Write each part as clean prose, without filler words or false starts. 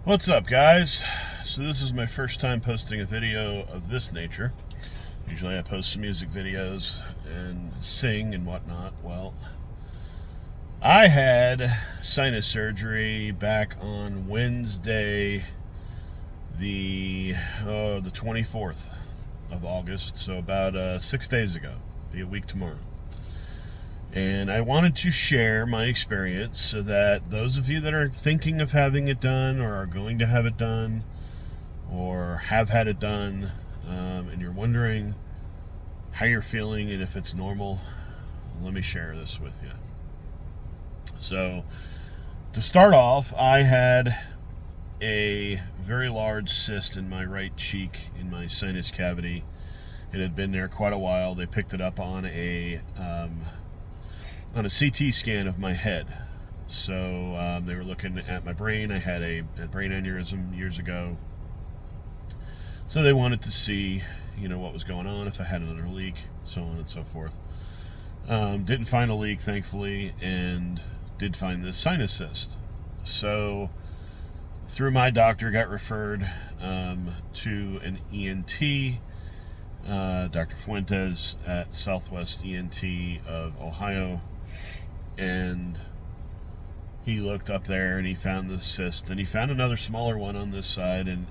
What's up, guys? So this is my first time posting a video of this nature. Usually I post some music videos and sing and whatnot. Well, I had sinus surgery back on Wednesday, the 24th of August, so about 6 days ago. Be a week tomorrow. And I wanted to share my experience so that those of you that are thinking of having it done or are going to have it done or have had it done, and you're wondering how you're feeling and if it's normal, let me share this with you. So, to start off, I had a very large cyst in my right cheek in my sinus cavity. It had been there quite a while. They picked it up on a CT scan of my head. So they were looking at my brain. I had a brain aneurysm years ago. So they wanted to see, what was going on, if I had another leak, so on and so forth. Didn't find a leak, thankfully, and did find this sinus cyst. So through my doctor, got referred to an ENT, Dr. Fuentes at Southwest ENT of Ohio. And he looked up there and he found the cyst, and he found another smaller one on this side, and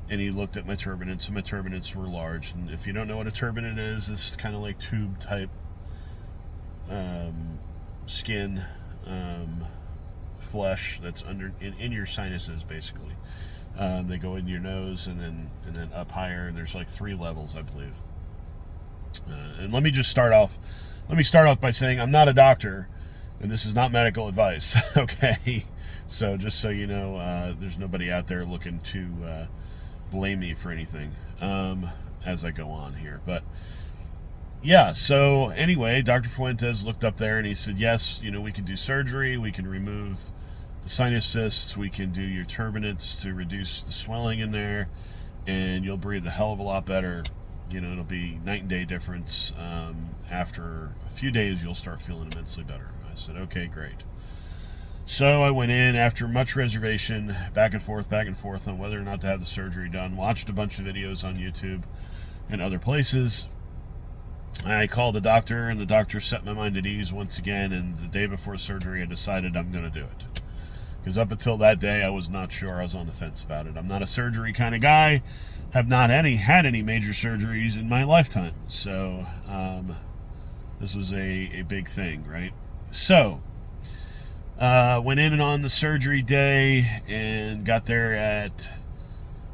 he looked at my turbinates, and my turbinates were large. And if you don't know what a turbinate is, it's kind of like tube type skin, flesh that's in your sinuses, basically. They go in your nose and then up higher, and there's like 3 levels, I believe. And let me start off by saying I'm not a doctor, and this is not medical advice. Okay, so just so you know, there's nobody out there looking to blame me for anything as I go on here. But yeah, so anyway, Dr. Fuentes looked up there and he said, yes, we can do surgery, we can remove the sinus cysts, we can do your turbinates to reduce the swelling in there, and you'll breathe a hell of a lot better. It'll be night and day difference. After a few days, you'll start feeling immensely better. I said, okay, great. So I went in after much reservation, back and forth on whether or not to have the surgery done. Watched a bunch of videos on YouTube and other places. I called the doctor, and the doctor set my mind at ease once again, and the day before surgery, I decided I'm going to do it. Because up until that day, I was not sure. I was on the fence about it. I'm not a surgery kind of guy. Have not had any major surgeries in my lifetime. So this was a big thing, right? So went in and on the surgery day and got there at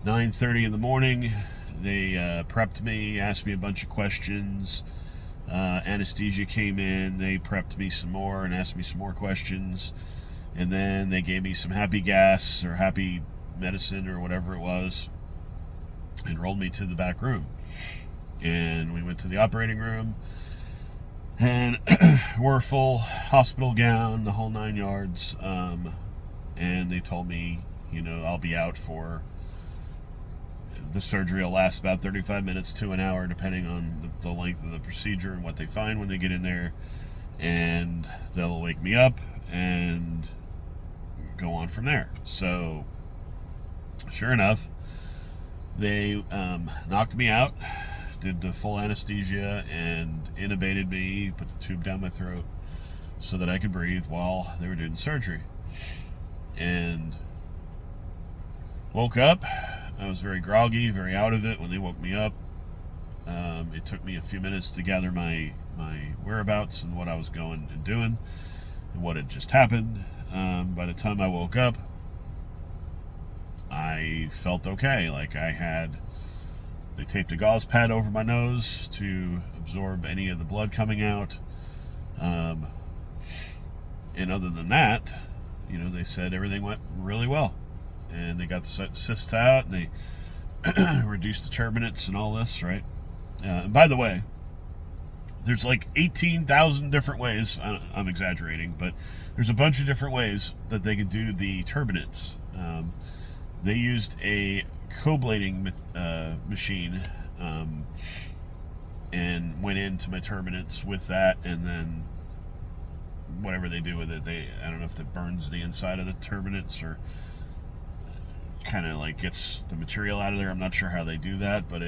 9:30 in the morning. They prepped me, asked me a bunch of questions. Anesthesia came in. They prepped me some more and asked me some more questions. And then they gave me some happy gas or happy medicine or whatever it was, and rolled me to the back room. And we went to the operating room, and wore a full hospital gown, the whole 9 yards. And they told me, I'll be out for the surgery. Will last about 35 minutes to an hour, depending on the length of the procedure and what they find when they get in there. And they'll wake me up and go on from there. So, sure enough, they knocked me out, did the full anesthesia, and intubated me, put the tube down my throat so that I could breathe while they were doing surgery. And woke up. I was very groggy, very out of it when they woke me up. It took me a few minutes to gather my whereabouts and what I was going and doing and what had just happened. By the time I woke up, I felt okay. Like they taped a gauze pad over my nose to absorb any of the blood coming out. And other than that, they said everything went really well. And they got the cysts out, and they reduced the turbinates and all this, right? And by the way, there's like 18,000 different ways, I'm exaggerating, but there's a bunch of different ways that they can do the turbinates. They used a co-blading machine and went into my turbinates with that, and then whatever they do with it, I don't know if it burns the inside of the turbinates or kind of like gets the material out of there. I'm not sure how they do that, but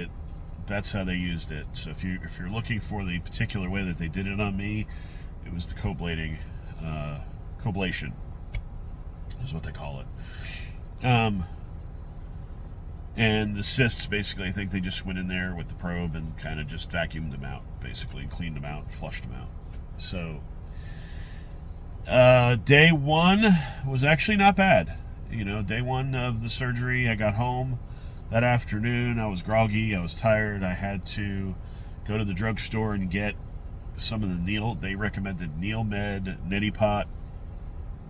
that's how they used it. So if you're looking for the particular way that they did it on me, it was the coblation is what they call it. And the cysts, basically, I think they just went in there with the probe and kind of just vacuumed them out, basically, and cleaned them out and flushed them out. So day one was actually not bad. Day one of the surgery, I got home that afternoon. I was groggy. I was tired. I had to go to the drugstore and get some of the they recommended Neil Med, Neti Pot,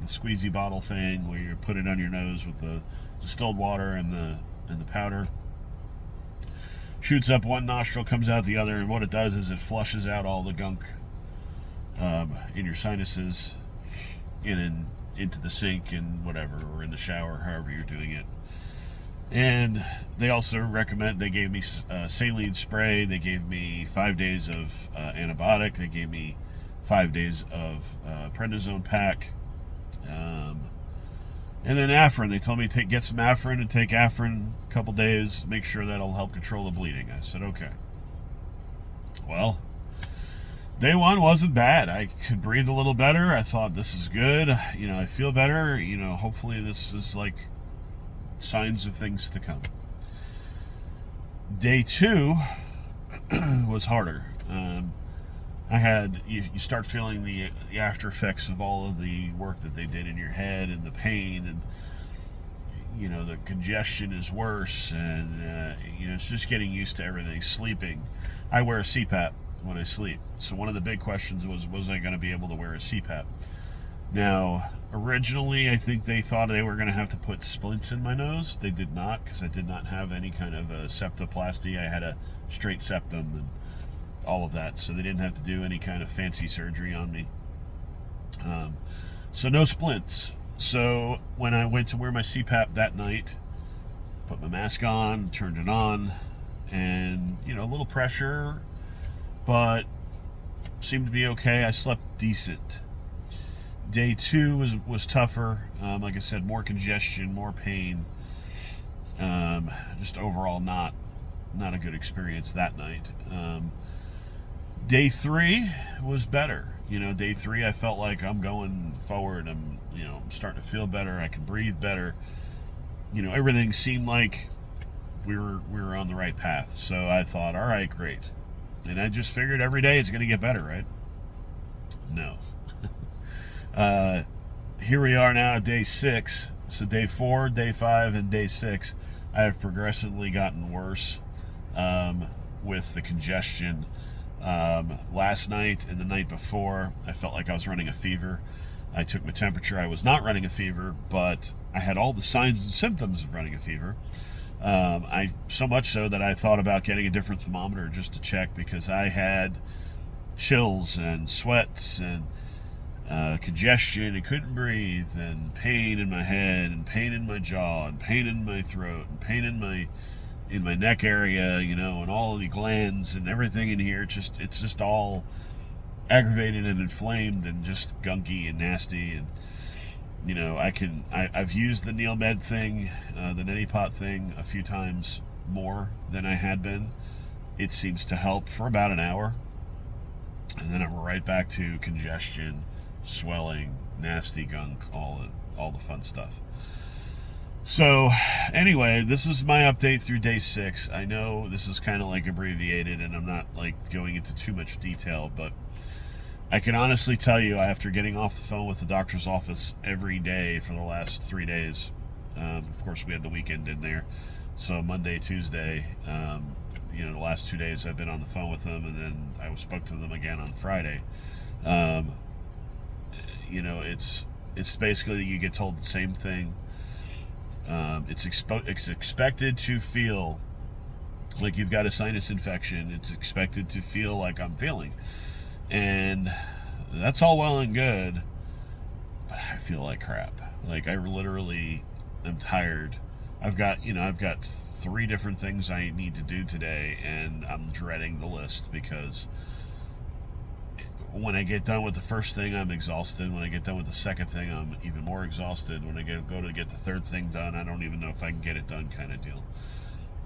the squeezy bottle thing where you put it on your nose with the distilled water and the powder. Shoots up one nostril, comes out the other, and what it does is it flushes out all the gunk in your sinuses and into the sink and whatever, or in the shower, however you're doing it. And they also they gave me saline spray. They gave me 5 days of antibiotic. They gave me 5 days of prednisone pack. And then Afrin. They told me to get some Afrin and take Afrin a couple days, make sure that'll help control the bleeding. I said, okay. Well, day one wasn't bad. I could breathe a little better. I thought, this is good. I feel better. Hopefully this is like signs of things to come. Day two was harder. You start feeling the after effects of all of the work that they did in your head, and the pain, and the congestion is worse, and it's just getting used to everything. Sleeping, I wear a CPAP when I sleep, so one of the big questions was I going to be able to wear a CPAP? Now, originally, I think they thought they were going to have to put splints in my nose. They did not, because I did not have any kind of a septoplasty. I had a straight septum and all of that, so they didn't have to do any kind of fancy surgery on me. So no splints. So when I went to wear my CPAP that night, put my mask on, turned it on, and a little pressure, but seemed to be okay. I slept decent. Day two was tougher. Like I said, more congestion, more pain. Just overall not a good experience that night. Day three was better. Day three, I felt like I'm going forward. I'm starting to feel better. I can breathe better. Everything seemed like we were on the right path. So I thought, all right, great. And I just figured every day it's going to get better, right? No. Here we are now at day 6. So day 4, day 5, and day 6, I have progressively gotten worse with the congestion. Last night and the night before, I felt like I was running a fever. I took my temperature. I was not running a fever, but I had all the signs and symptoms of running a fever. So much so that I thought about getting a different thermometer just to check, because I had chills and sweats and congestion and couldn't breathe, and pain in my head, and pain in my jaw, and pain in my throat, and pain in my neck area, and all of the glands and everything in here. It's just all aggravated and inflamed and just gunky and nasty. And I've used the Neil Med thing, the Neti Pot thing, a few times more than I had been. It seems to help for about an hour, and then I'm right back to congestion, swelling, nasty gunk, all the fun stuff. So anyway, this is my update through day 6. I know this is kind of like abbreviated, and I'm not like going into too much detail, but I can honestly tell you, after getting off the phone with the doctor's office every day for the last 3 days, of course we had the weekend in there, so Monday, Tuesday, the last 2 days I've been on the phone with them, and then I spoke to them again on Friday. It's basically, you get told the same thing. It's expected to feel like you've got a sinus infection. It's expected to feel like I'm feeling. And that's all well and good, but I feel like crap. Like, I literally am tired. I've got 3 different things I need to do today, and I'm dreading the list, because when I get done with the first thing, I'm exhausted. When I get done with the second thing, I'm even more exhausted. When I go to get the third thing done, I don't even know if I can get it done, kind of deal.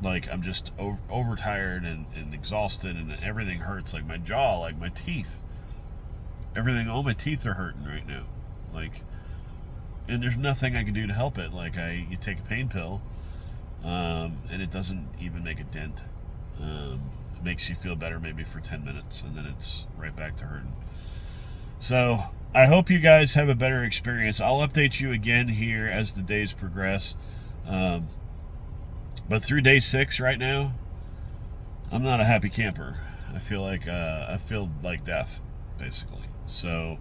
Like, I'm just overtired and exhausted, and everything hurts. Like my jaw, like my teeth, everything. All my teeth are hurting right now. Like, and there's nothing I can do to help it. Like, you take a pain pill, and it doesn't even make a dent. It makes you feel better maybe for 10 minutes, and then it's right back to hurting. So I hope you guys have a better experience. I'll update you again here as the days progress. But through day 6 right now, I'm not a happy camper. I feel like death, basically. So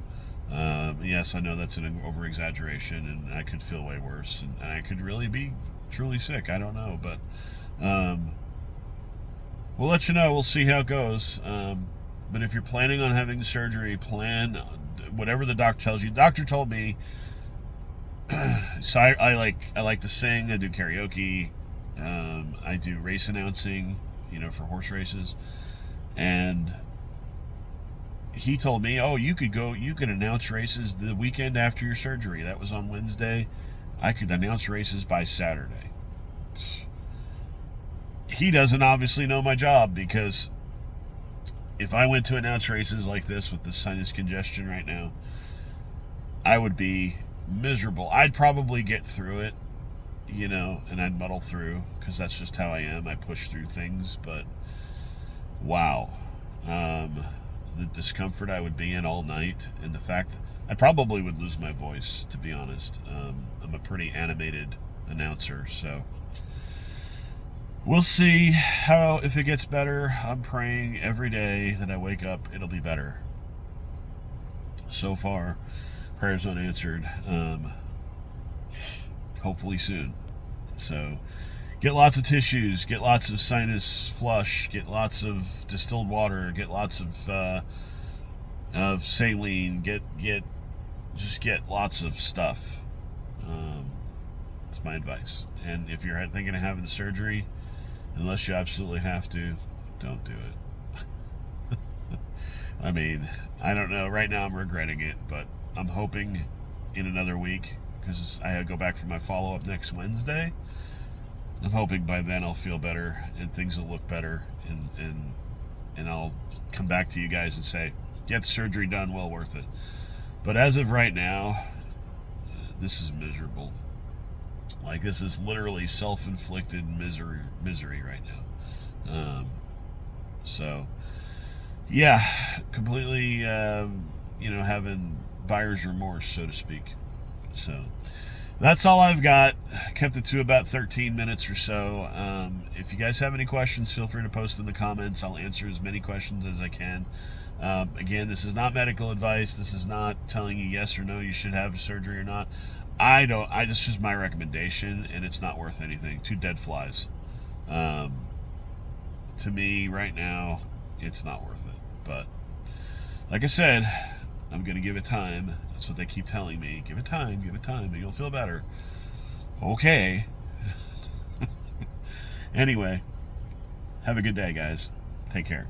yes, I know that's an over-exaggeration, and I could feel way worse, and I could really be truly sick. I don't know, but we'll let you know. We'll see how it goes. But if you're planning on having the surgery, plan whatever the doctor tells you. The doctor told me, so I like to sing. I do karaoke. I do race announcing, for horse races. And he told me, oh, you could announce races the weekend after your surgery. That was on Wednesday. I could announce races by Saturday. He doesn't obviously know my job, because if I went to announce races like this with the sinus congestion right now, I would be miserable. I'd probably get through it, and I'd muddle through, because that's just how I am. I push through things, but wow. The discomfort I would be in all night, and the fact I probably would lose my voice, to be honest. I'm a pretty animated announcer, so we'll see if it gets better. I'm praying every day that I wake up, it'll be better. So far, prayers unanswered. Hopefully soon. So get lots of tissues, get lots of sinus flush, get lots of distilled water, get lots of saline, get lots of stuff. That's my advice. And if you're thinking of having the surgery, unless you absolutely have to, don't do it. I mean, I don't know. Right now I'm regretting it, but I'm hoping in another week, because I go back for my follow-up next Wednesday. I'm hoping by then I'll feel better and things will look better, and I'll come back to you guys and say, get the surgery done, well worth it. But as of right now, this is miserable. Like, this is literally self-inflicted misery right now. So yeah, completely having buyer's remorse, so to speak. So that's all I've got. Kept it to about 13 minutes or so. If you guys have any questions, feel free to post in the comments. I'll answer as many questions as I can. Again, this is not medical advice. This is not telling you yes or no you should have surgery or not. This is my recommendation, and it's not worth anything. 2 dead flies. To me, right now, it's not worth it. But like I said, I'm going to give it time. That's what they keep telling me. Give it time, and you'll feel better. Okay. Anyway, have a good day, guys. Take care.